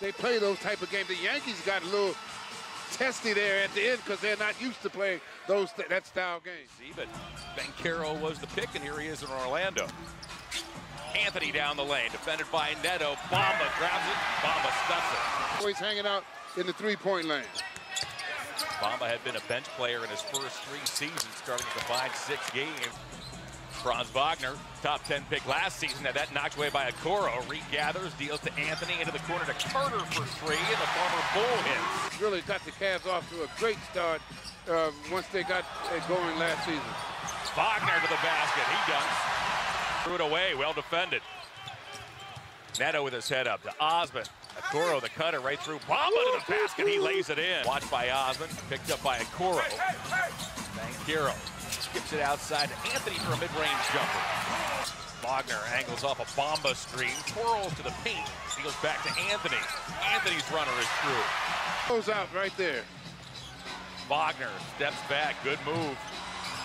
they play those type of games. The Yankees got a little testy there at the end because they're not used to playing that style game. See, but Banchero was the pick, and here he is in Orlando. Anthony down the lane, defended by Neto. Bamba grabs it. Bamba stuffs it. Always hanging out in the three-point lane. Bamba had been a bench player in his first 3 seasons, starting a combined 6 games. Franz Wagner, top 10 pick last season, had that knocked away by Okoro. Regathers, deals to Anthony, into the corner to Carter for 3, and the former Bull hits. Really got the Cavs off to a great start once they got going last season. Wagner to the basket, he dunks. Threw it away, well defended. Neto with his head up to Osmond. Okoro, the cutter, right through Bamba to the basket. He lays it in. Watched by Osmond, picked up by Okoro. Banchero skips it outside to Anthony for a mid-range jumper. Wagner angles off a Bamba screen, twirls to the paint, deals back to Anthony. Anthony's runner is through. Goes out right there. Wagner steps back, good move.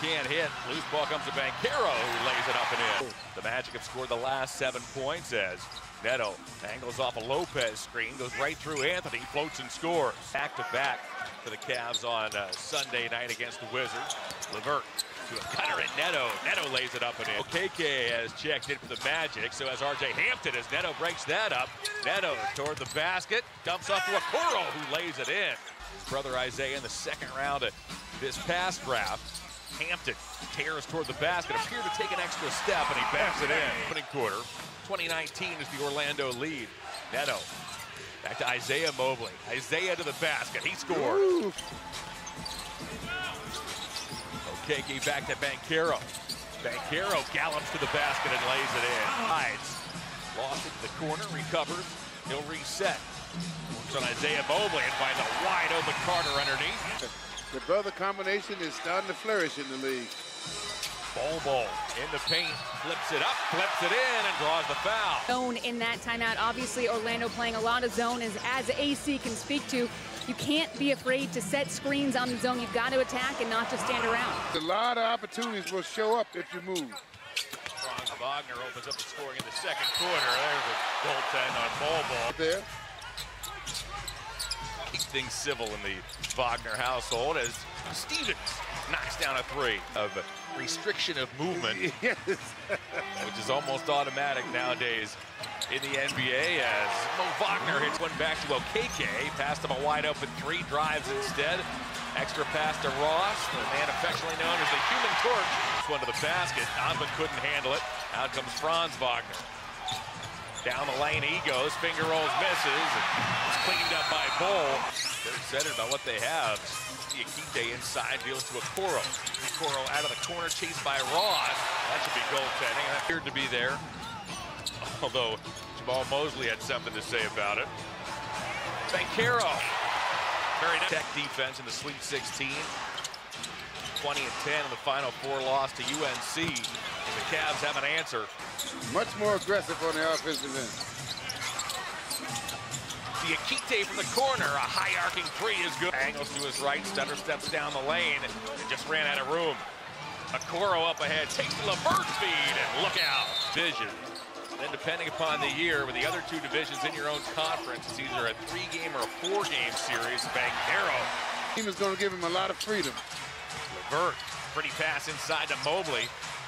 Can't hit. Loose ball comes to Banchero, who lays it up and in. The Magic have scored the last 7 points as Neto angles off a Lopez screen, goes right through Anthony, floats and scores. Back-to-back for the Cavs on Sunday night against the Wizards. LeVert to a cutter at Neto. Neto lays it up and in. KK has checked in for the Magic, so has RJ Hampton as Neto breaks that up. Neto toward the basket, dumps off to Okoro, who lays it in. His brother Isaiah in the 2nd round of this past draft. Hampton tears toward the basket, appeared to take an extra step, and he backs it in. Opening quarter, 2019 is the Orlando lead. Neto back to Isaiah Mobley. Isaiah to the basket, he scores. OKK back to Banchero. Banchero gallops to the basket and lays it in. Hides, lost it to the corner, recovers, he'll reset. Works on Isaiah Mobley and finds a wide open Carter underneath. The brother combination is starting to flourish in the league. Bol in the paint, flips it up, flips it in, and draws the foul. Zone in that timeout. Obviously, Orlando playing a lot of zone, as AC can speak to. You can't be afraid to set screens on the zone. You've got to attack and not just stand around. A lot of opportunities will show up if you move. Franz Wagner opens up the scoring in the 2nd quarter. There's a goaltend on Bol. There. Keep things civil in the Wagner household as Stevens knocks down a 3 of restriction of movement, Yes. which is almost automatic nowadays in the NBA as Mo Wagner hits one back to OKK, passed him a wide open 3, drives instead. Extra pass to Ross, the man affectionately known as the Human Torch. This one to the basket, Osmond couldn't handle it. Out comes Franz Wagner. Down the lane he goes, finger rolls, misses. It's cleaned up by Bol. They're excited about what they have. Diakite inside, deals to Okoro. Okoro out of the corner, chased by Ross. That should be goaltending. That appeared to be there. Although Jamal Mosley had something to say about it. Banchero. Very nice. Tech defense in the Sweet 16. 20-10 in the Final 4 loss to UNC. The Cavs have an answer. Much more aggressive on the offensive end. Diakite from the corner, a high arcing 3 is good. Angles to his right, stutter steps down the lane, and just ran out of room. Okoro up ahead, takes the LeVert feed, and look out. Division. Then depending upon the year, with the other 2 divisions in your own conference, it's either a 3-game or a 4-game series. Banchero. Team is going to give him a lot of freedom. LeVert, pretty pass inside to Mobley.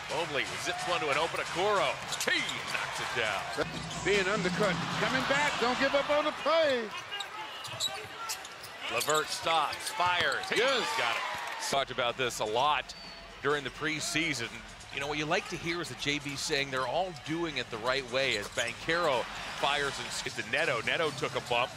Mobley zips one to an open Okoro. He knocks it down. Being undercut, coming back, don't give up on the play. LeVert stops, fires. Yes. Got it. Talked about this a lot during the preseason. You know, what you like to hear is the JB saying they're all doing it the right way as Banchero fires and to Neto. Neto took a bump,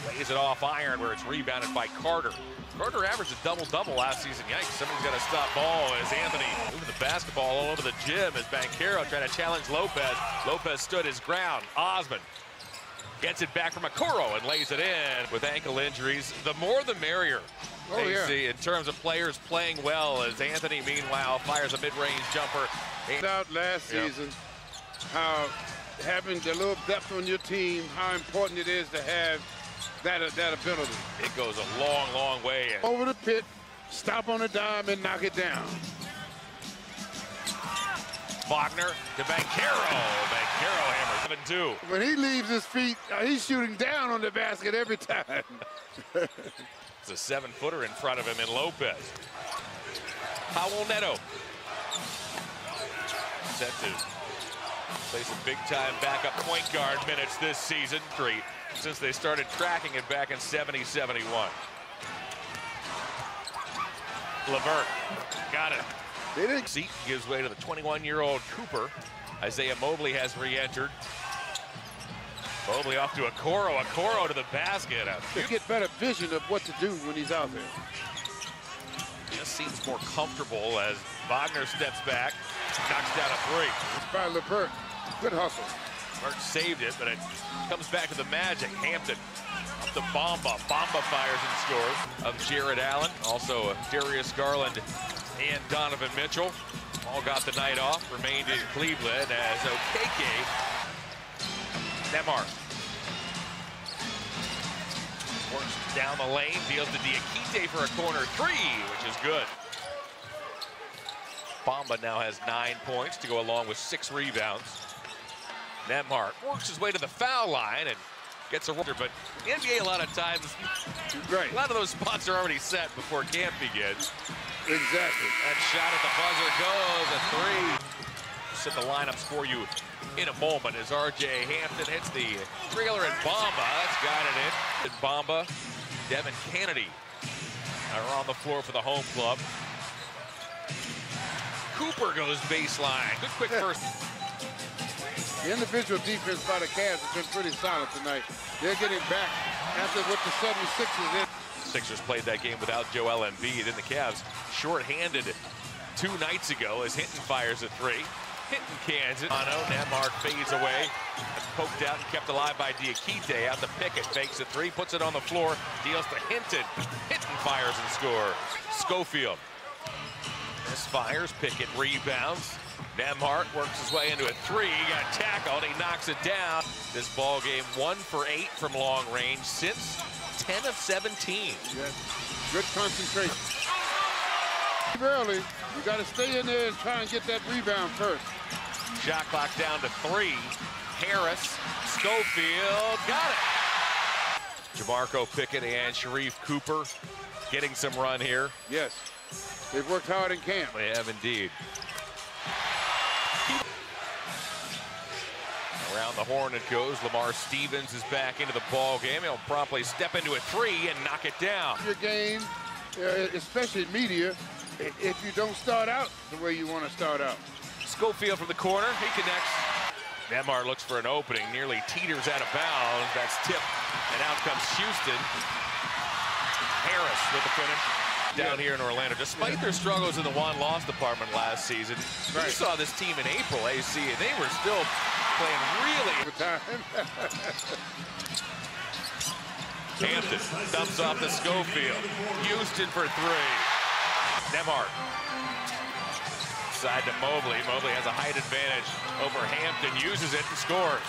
lays it off iron where it's rebounded by Carter. Carter averaged a double-double last season. Yikes, somebody's got to stop ball as Anthony moving the basketball all over the gym as Banchero trying to challenge Lopez. Lopez stood his ground. Osmond gets it back from Okoro and lays it in. With ankle injuries, the more the merrier. Oh, yeah. See, in terms of players playing well, as Anthony, meanwhile, fires a mid-range jumper. Out last season, how having a little depth on your team, how important it is to have that ability. It goes a long, long way. Over the pit, stop on a dime and knock it down. Wagner to Banchero. Banchero hammers 7-2. When he leaves his feet, he's shooting down on the basket every time. It's a 7-footer in front of him in Lopez. Powell Neto. Set to play some big-time backup point guard minutes this season. Since they started tracking it back in 70-71. LeVert got it. They didn't. Seat gives way to the 21-year-old Cooper. Isaiah Mobley has re-entered. Mobley off to Okoro to the basket. To get better vision of what to do when he's out there. Just seems more comfortable as Wagner steps back, knocks down a three. By LeVert, good hustle. LeVert saved it, but it comes back to the Magic. Hampton up to Bamba. Bamba fires and scores. Of Jared Allen, also Darius Garland and Donovan Mitchell. All got the night off, remained in Cleveland as Okeke. Nemar works down the lane, deals to Diakite for a corner three, which is good. Bamba now has 9 points to go along with 6 rebounds. Nemhart works his way to the foul line and gets a runner, but the NBA a lot of times, right. A lot of those spots are already set before camp begins. Exactly. And shot at the buzzer goes, a three. Set the lineups for you in a moment as R.J. Hampton hits the trailer and Bamba. That's got it in. And Bamba, Devin Kennedy are on the floor for the home club. Cooper goes baseline. Good quick first. The individual defense by the Cavs has been pretty solid tonight. They're getting back after what the 76ers did. Sixers played that game without Joel Embiid, and the Cavs short-handed 2 nights ago as Hinton fires a three. Hinton cans it. Nemar fades away. Poked out and kept alive by Diakite. Out to Pickett, fakes a three, puts it on the floor, deals to Hinton. Hinton fires and scores. Schofield misfires, Pickett rebounds. Nemhart works his way into a three. He got tackled, he knocks it down. This ball game 1 for 8 from long range since 10 of 17. Yes. Good concentration. Early, you got to stay in there and try and get that rebound first. Shot clock down to 3. Harris, Schofield, got it. Jamarco Pickett and Sharif Cooper getting some run here. Yes, they've worked hard in camp. They have indeed. Around the horn it goes. Lamar Stevens is back into the ball game. He'll promptly step into a three and knock it down. Your game, especially media, if you don't start out the way you want to start out. Schofield from the corner, he connects. Nemar looks for an opening, nearly teeters out of bounds. That's tipped, and out comes Houston. Harris with the finish. Down here in Orlando, despite their struggles in the one-loss department last season, you saw this team in April, AC, and they were still playing really. Hampton dumps off to Schofield. Houston for 3. Nemar. Side to Mobley. Mobley has a height advantage over Hampton, uses it and scores.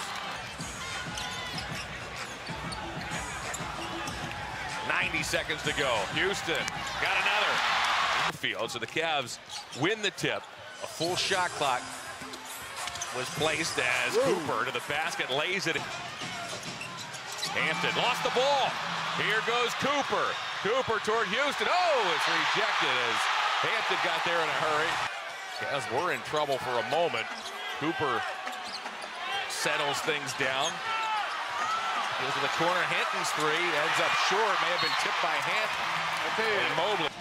90 seconds to go. Houston got another. Field, so the Cavs win the tip. A full shot clock was placed as Cooper to the basket, lays it. Hampton lost the ball. Here goes Cooper. Cooper toward Houston. Oh, it's rejected as Hampton got there in a hurry. Cavs were in trouble for a moment. Cooper settles things down. Goes to the corner. Hampton's three ends up short. May have been tipped by Hampton and Mobley.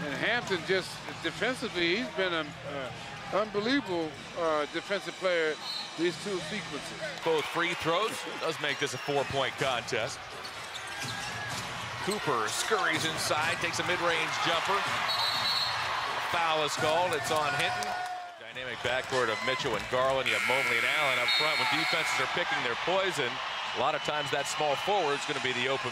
And Hampton just defensively, he's been an unbelievable defensive player these 2 sequences. Both free throws. Does make this a 4-point contest. Cooper scurries inside, takes a mid-range jumper. A foul is called. It's on Hinton. Dynamic backcourt of Mitchell and Garland. You have Mobley and Allen up front. When defenses are picking their poison, a lot of times that small forward is going to be the open